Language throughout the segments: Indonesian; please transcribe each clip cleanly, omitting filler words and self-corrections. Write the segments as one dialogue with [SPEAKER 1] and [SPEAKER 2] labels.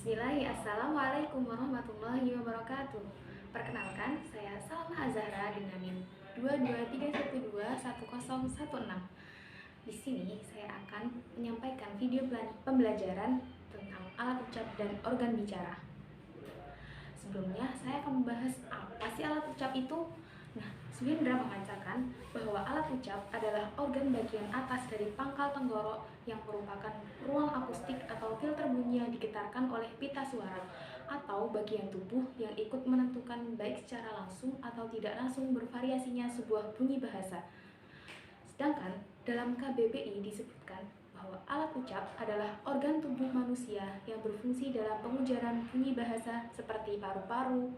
[SPEAKER 1] Bismillah, Assalamualaikum warahmatullahi wabarakatuh. Perkenalkan, saya Salma Azahra dengan NIM 223121016. Di sini saya akan menyampaikan video pembelajaran tentang alat ucap dan organ bicara. Sebelumnya, saya akan membahas apa sih alat ucap itu. Nah, Swindra mengatakan bahwa alat ucap adalah organ bagian atas dari pangkal tenggorok yang merupakan ruang akustik atau filter bunyi yang digetarkan oleh pita suara atau bagian tubuh yang ikut menentukan baik secara langsung atau tidak langsung bervariasinya sebuah bunyi bahasa. Sedangkan dalam KBBI disebutkan bahwa alat ucap adalah organ tubuh manusia yang berfungsi dalam pengujaran bunyi bahasa seperti paru-paru,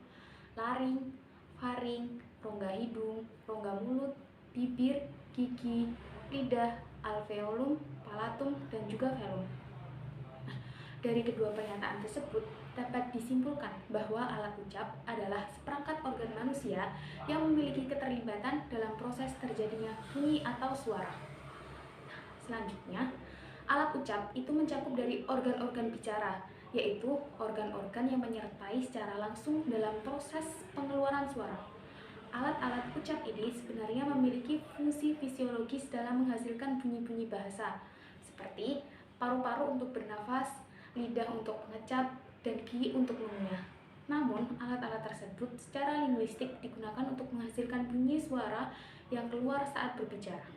[SPEAKER 1] laring, faring, rongga hidung, rongga mulut, bibir, gigi, lidah, alveolum, palatum, dan juga velum. Nah, dari kedua pernyataan tersebut dapat disimpulkan bahwa alat ucap adalah seperangkat organ manusia yang memiliki keterlibatan dalam proses terjadinya bunyi atau suara. Selanjutnya, alat ucap itu mencakup dari organ-organ bicara, yaitu organ-organ yang menyertai secara langsung dalam proses pengeluaran suara. Alat-alat ucap ini sebenarnya memiliki fungsi fisiologis dalam menghasilkan bunyi-bunyi bahasa, seperti paru-paru untuk bernafas, lidah untuk mengecap, dan gigi untuk mengunyah. Namun, alat-alat tersebut secara linguistik digunakan untuk menghasilkan bunyi suara yang keluar saat berbicara.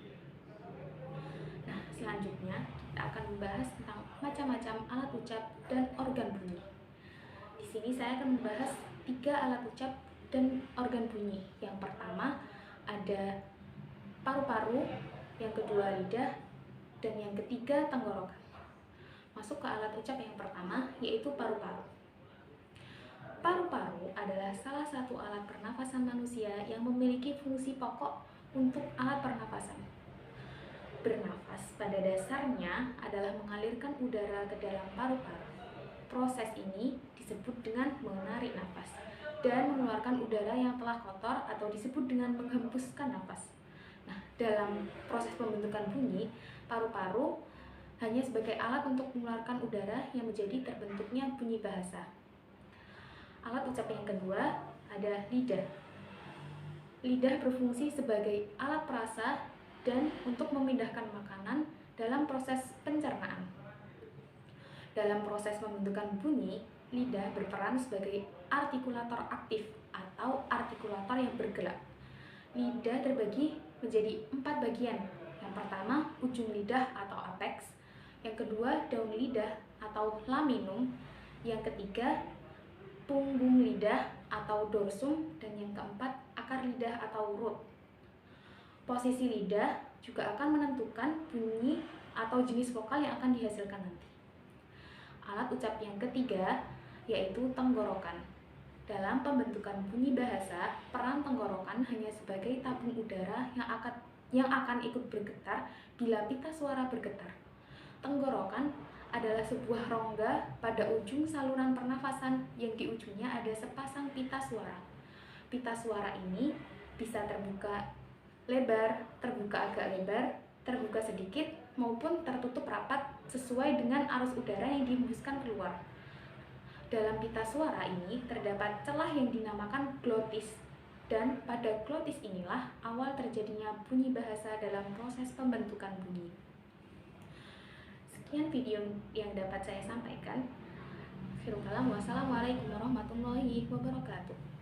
[SPEAKER 1] Nah, selanjutnya kita akan membahas tentang macam-macam alat ucap dan organ bunyi. Di sini saya akan membahas 3 alat ucap dan organ bunyi. Yang pertama ada paru-paru, yang kedua lidah, dan yang ketiga tenggorokan. Masuk ke alat ucap yang pertama, yaitu paru-paru. Paru-paru adalah salah satu alat pernafasan manusia yang memiliki fungsi pokok untuk alat pernafasan. Bernafas pada dasarnya adalah mengalirkan udara ke dalam paru-paru. Proses ini disebut dengan menarik nafas dan mengeluarkan udara yang telah kotor atau disebut dengan menghembuskan nafas. Nah, dalam proses pembentukan bunyi, paru-paru hanya sebagai alat untuk mengeluarkan udara yang menjadi terbentuknya bunyi bahasa. Alat ucap yang kedua ada lidah. Lidah berfungsi sebagai alat perasa dan untuk memindahkan makanan dalam proses pencernaan. Dalam proses pembentukan bunyi, lidah berperan sebagai artikulator aktif atau artikulator yang bergerak. Lidah terbagi menjadi 4 bagian. Yang pertama, ujung lidah atau apex. Yang kedua, daun lidah atau laminum. Yang ketiga, punggung lidah atau dorsum. Dan yang keempat, akar lidah atau root. Posisi lidah juga akan menentukan bunyi atau jenis vokal yang akan dihasilkan nanti. Alat ucap yang ketiga yaitu tenggorokan. Dalam pembentukan bunyi bahasa, peran tenggorokan hanya sebagai tabung udara yang akan ikut bergetar bila pita suara bergetar. Tenggorokan adalah sebuah rongga pada ujung saluran pernafasan yang di ujungnya ada sepasang pita suara. Pita suara ini bisa terbuka lebar, terbuka agak lebar, terbuka sedikit, maupun tertutup rapat sesuai dengan arus udara yang dihembuskan keluar. Dalam pita suara ini terdapat celah yang dinamakan glotis, dan pada glotis inilah awal terjadinya bunyi bahasa dalam proses pembentukan bunyi. Sekian video yang dapat saya sampaikan. Wassalamualaikum warahmatullahi wabarakatuh.